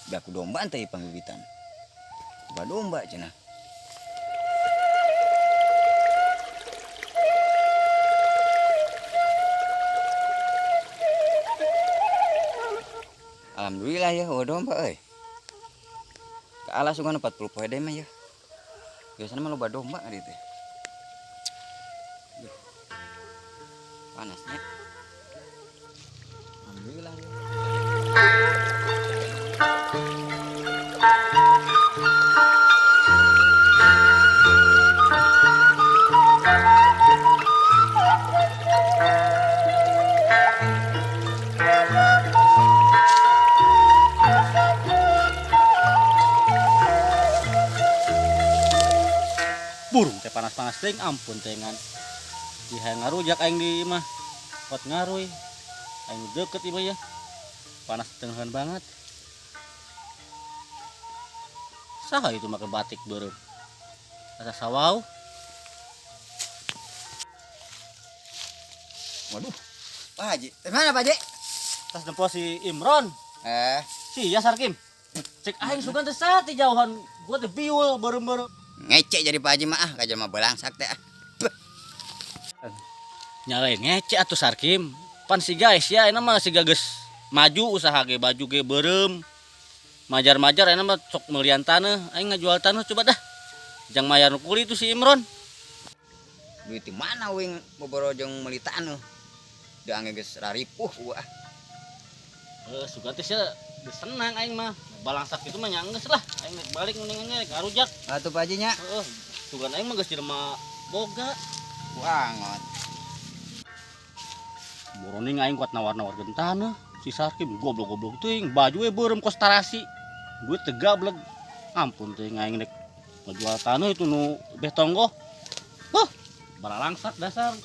Baku domba teh panggibitan. Ba domba cenah. Alhamdulillah ya, domba euy. Kaala sungan 40 poe deh mah ya. Biasanya mah loba domba ari teh. Panasnya. Alhamdulillah ya. Burung teh panas-panas teh ampun tengan. Diha ngarujak aing di mah. Pot ngaruy. Aing deket ieu ya. Panas tengan banget. Saha itu make batik beureum. Asa sawau. Waduh. Pak Haji, di mana Pak Haji? Tas nempo si Imron. Si ya Sarkim. Cek aing sugan teh sati jauhan. Gua teh biul beureum-beureum. Ngecek jadi Pak Haji mah ah, kaja mah belangsak teh ah. Nyalain ngece atuh Sarkim. Pan si guys ya enak mah si gages maju usaha ge baju ge beureum. Majar-majar enak mah sok meulieun taneuh, aing ngajual taneuh coba dah. Jang mayar kuli itu si Imron. Duit di mana wing boboro jeung meuli taneuh. Da geus raripuh gua. Sugan teh sia senang aing mah. Balangsak itu mah nya geus lah. Aing balik mendingan ngarujak. Atuh Pak Haji nya. Sugan aing mah geus jelema boga. Banget. Boroning aing kuat nawar-nawarkeun taneuh. Si Sarkim goblok-goblok teuing, baju we beureum kostarasi. Gue teh gablek. Ampun teuing aing rek ngajual taneuh itu nu beh tonggo. Balalangsak dasar.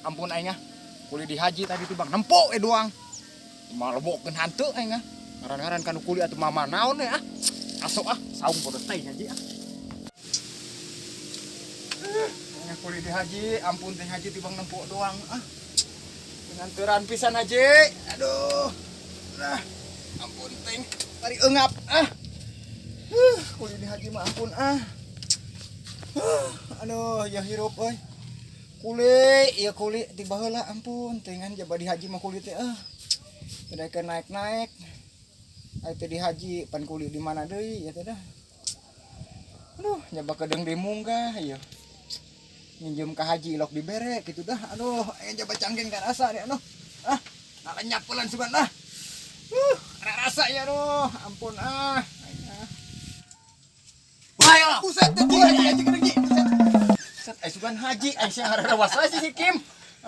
Ampun aing kuli di haji tadi tuh bang nempok doang malah bokeun hanteu aing ngaran-ngaran kanu kuli atuh mama naon ya asok saung bodoh teh haji kuli di haji ampun teh haji tibang nempok doang dengan teran pisan haji aduh nah ampun teh tari eungap kuli di haji mah ampun aduh ya hirup euy kuli iya kuli tiba heula ampun tengan jaba di haji mah kuli teh kedaekeun naik-naik aya teh di haji pan kuli di mana deui ya teh dah aduh nyoba kedeung di munggah ieu minjem ka haji lok dibere kitu dah aduh aya jaba cangkeng ka rasa nih aduh nalenyap peulan sugan ada rasa ya aduh ampun ayo buset teh haji kedeung sugan haji aisyah harawas si Kim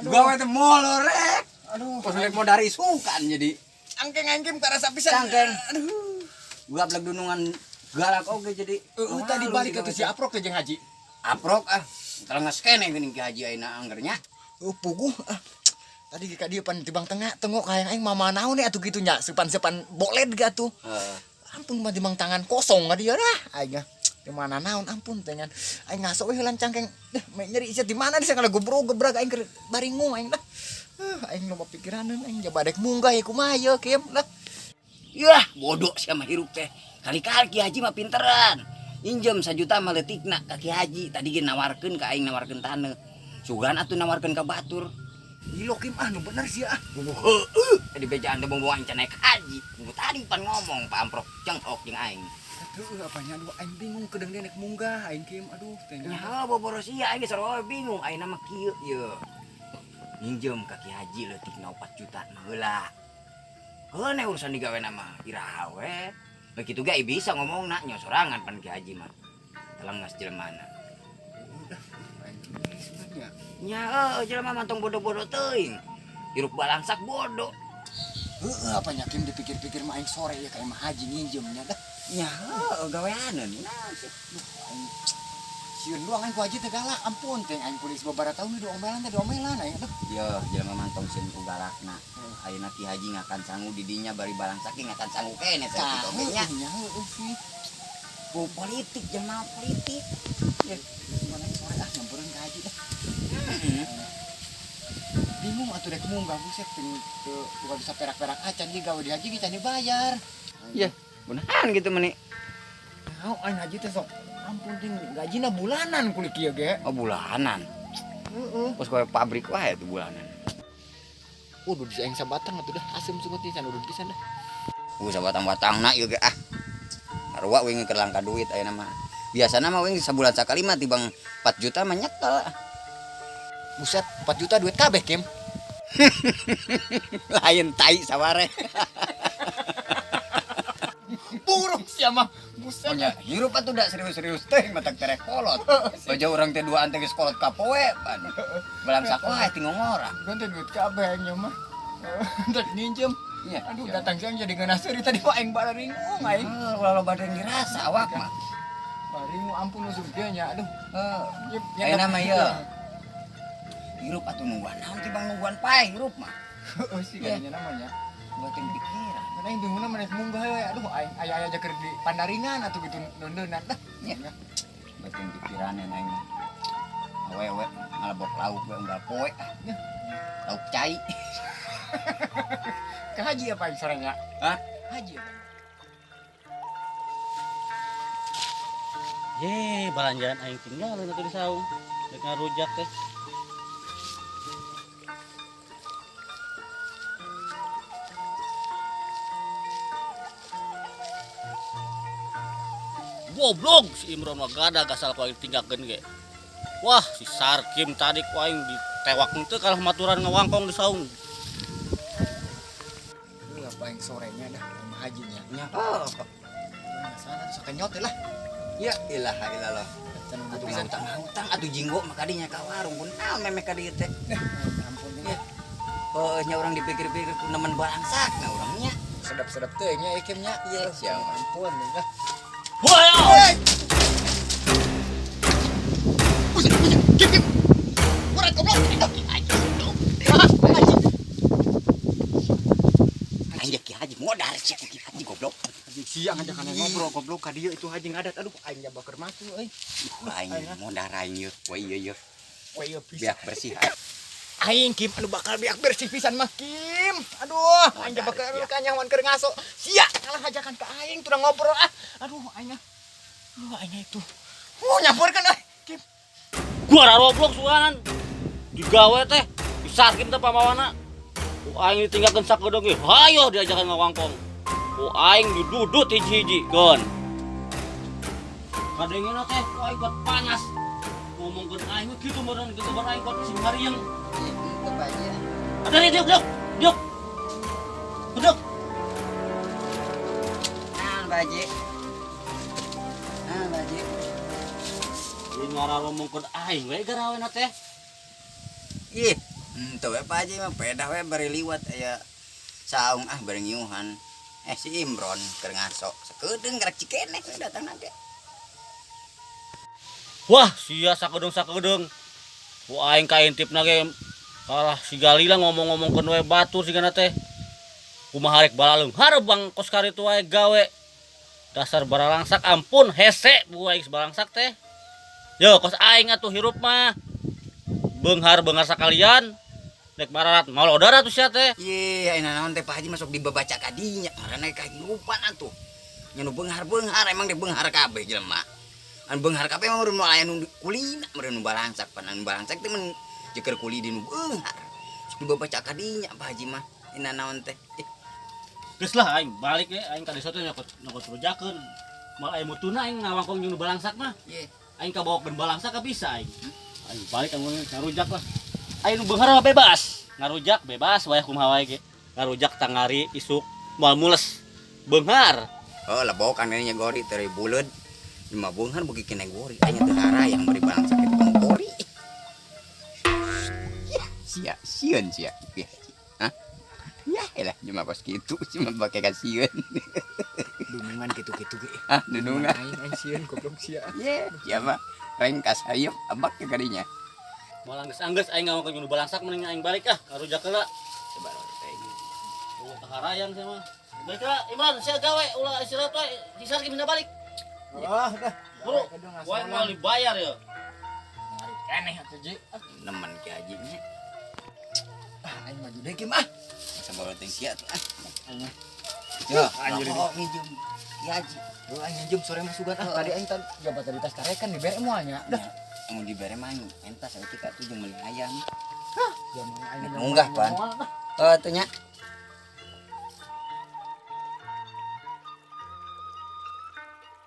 Gua teh molorek. aduh Pas lek mau dari sukan jadi angkeng karasa pisan cangkeng. aduh Gua blek dunungan galak oge jadi. tadi balik ke si Aprok ke jeung haji Aprok kalau nge-scan geuning ki haji ayeuna anggernya. puguh tadi ka dieu pan tibang tengah tengok hayang aing mama naon nih atuh kitu nya sepan boled ge atuh ampun mah tibang tangan kosong ka dieu dah aing di mana naon ampun tengan aing ngaso we heulan cangkeng nyeri isi di mana di sagala gebrog-gebrag aing keur baringung aing dah aing loba pikiraneun aing jaba dek munggah ya kumaha ieu Kim dah Yah, bodoh sama hirup teh. Kali-kali Ki Haji mah pinteran. Injem 1 juta mah leutikna ka Ki Haji. Tadi ge nawarkeun ka aing nawarkeun taneuh. Sugan atuh nawarkeun ka batur. Gilo Kim nu bener sih Heueuh. Tadi bejaan teh bonggo aing can naik haji. Tunggu tadi pan ngomong Pak Amprok cenghok jeung aing. Apanya aduh aing bingung kedeung nek munggah aing Kim aduh tengan Nya boboros ieu aing geus sarua bingung ayeuna mah kieu ieu. Minjem ka Ki Haji leutikna 4 juta mah heula. Heune urusan digaweana mah iraha we. Begitu ge bisa ngomongna nya sorangan pan Ki Haji mah. Telengas jelemana. Nya jelema mah tong bodoh-bodoh teuing. Hirup balangsak bodoh. Apa nyakim dipikir-pikir mah aing sore ya kayak mah haji nginjemnya dah. Ya, gaweanan nah sih. Sieun doang aing ku haji teh galak, ampun teh aing kuliah sababaraha tahun di omelan aing aduh. Yo, jelema mantong sin ku galakna. Ayeuna Ki Haji ngakan sangu di dinya bari barang saking ngakan sangu kene Tah, sakitu nya. heueuh sih. Bu politik jelema politik. Ya, mana sore nyampereun ka haji dah. Bingung atuh rek munggah buset bukan bisa perak-perak acan di gawe di haji kita dibayar. Ya, beneran gitu meni. Tahu aing haji teh sok ampun ting gajina bulanan kulit kieu ge. Oh, bulanan. Heeh. Pas kowe pabrik wae tuh bulanan. Udah bisa aing sabatang atuh dah asem sumut pisan udah pisan dah. Sabatang-batangna ieu ge ah. Arwa we keur langka duit ayeuna mah. Biasana mah we sabulan sakali mah tibang 4 juta mah nyekel. Buset 4 juta duit kabeh Kim. Lain tai saware. Burung sia mah. Buset. Nya hirup atuh da serius-serius teh matak terek kolot. Baja urang teh duaan teh geus kolot kapoe pan. Balangsak wae tinggal ngora. Ganti duit kabeh nya mah. Entar ninjem. Iya. Aduh datang siang jadi ngeunaseri tadi mah aing baringung aing. Ulah badan dirasa awak mah. Baringung ampun usum dia nya aduh. Ayeuna mah ieu. Hirup atuh nungguan naon tibang nungguan pae hirup mah. Heeh sih kayaknya namanya. Buatin pikiran. Karena yang bingungna manes munggah we. Aduh aing aya jaker di Pandaringan atuh gitu nondonan dah. Nya. Buatin pikiran aing mah. Awewe ngalebok lauk we unggal poe ah. Lauk cai. Ke haji apa yang sorenya? Hah? Haji apa? Ye, balanjaan aing tinggal nanti di saung. Dek ngarujak teh. Goblok si Imron mah gadah gasal ku aing tinggalkeun ge. Wah, si Sarkim tadi ku aing ditewak teu kalah maturan ngawangkong di saung. Lu apa yang sorenya dah sama hajinya. Nya. Oh. Sana tuh sakenyot lah. Ya ilaha illallah. Can Atuh bisa ngutang atuh jinggo mah kadinya ka warung pun memeh ka dieu teh. ampun Ya. Oh, nya urang dipikir-pikir ku nemen balangsak na urangnya. sedap-sedap teh nya ikem nya. Iya, siap. Ampun dah. Wah, Kim. Kurang goblok. Anjir Ki Haji modar cek Ki Haji goblok. Siang aja kan ngobrol goblok ka dieu itu haji ngadat. Aduh aing nya baker matu euy. Aing modar aing yeuh. Wah ieu. Wah ieu Biak bersih. aing Kim anu bakal biak bersih pisan mah Kim. Aduh, aing nya bakal kanyawan keur ngaso. Sia, kalah hajakan ka aing tuh ngobrol ah. Aduh aing itu. Nyamperkeun euy Kim. gua raroblok suanan. Digawe teh disarkim teh pamawana. Ku aing ditinggalkeun sakedeung ge. Hayo diajakan ngawangkong. Ku aing didudut hiji-hiji gon. Kadengena teh ku aing buat panas. Ngomongkeun aing kitu meureun kitu bar aing buat sing harieng. Itu baja. Ada diuk. Duduk. Nah, baje. Ini ngara ngomongkeun aing we garawena teh. Ih, tuh we Pak Haji mah pedah we bari liwat aya saung bari ngiuhan. Si Imron keur ngaso. Sakedeung gerak cikeneh we datang nanti. Wah, sia sakedeung. Ku aing kaintipna ge kalah si Galila ngomong-ngomongkeun we batur sigana teh. Kumaha rek balaleung harebang kos karitu wae gawe. Dasar baralangsak ampun hese bu aing baralangsak teh. Yo kos aing atuh hirup mah. Beunghar sakalian. Nek mararat malodar atuh sia teh. Ye, ayeuna naon teh Pak Haji masuk dibabaca ka dinya marana kahirupan atuh. Nya nu beunghar emang di beunghar kabeh jelema. An beunghar kabeh mah meureun aya nu kulina meureun nu balangsak pan anu balangsak teh men jeker kuli di nu beunghar. Sok dibabaca ka dinya Pak Haji mah. Ina naon teh. Geus lah aing balik ge aing ka desa teh nyokot rujakeun. Mal aya mutuna aing ngawangkong jeung nu balangsak mah. Ye. Aing kabawakeun balangsak ka bisa aing. Aing balik anggung ngarujak lah. Aing nu beunghar mah bebas. Ngarujak bebas wae kumaha wae ge. Ngarujak tangari isuk moal mules. Beunghar. Oh, lebok kan nya gori teu buleud. Lima beunghar beuki kene gori. Anya teu harayang bari balangsak itu pang gori. Ya, sia, sieun sia. Hah? Ya lah cuma pas gitu cuma pakai kasihan. Dunungan gitu-gitu ge. Ah, dudungan. Aing sieun goblok sia. Ye, siapa? Rengkas hayuk abak ke kadinya. Mau anggeus aing ngawak nyuruh balangsak mending aing balik ah karujak heula. Coba teh. Oh, kaharayan saya mah. Baiklah, Imran, saya gawe ulah istirahat we. Si Sarkim minta balik. Dah. Bro, wae mau dibayar ya. Ngari keneh atuh Ji. Nemen ki hajinya. Aing maju deui Kim ah. Sabaraha teh sia tuh ah. Ya, Anjir anjir. oh minjem. Ya haji. Oh, aing njem sore mah sugan ah. Tadi aing jabat tadi tas karekan dibere moalnya. Dah. Mau dibere mah entas euy kita tuh jeung meuli ayam. Jaman aing Munggah, Pan. Oh, tuh nya.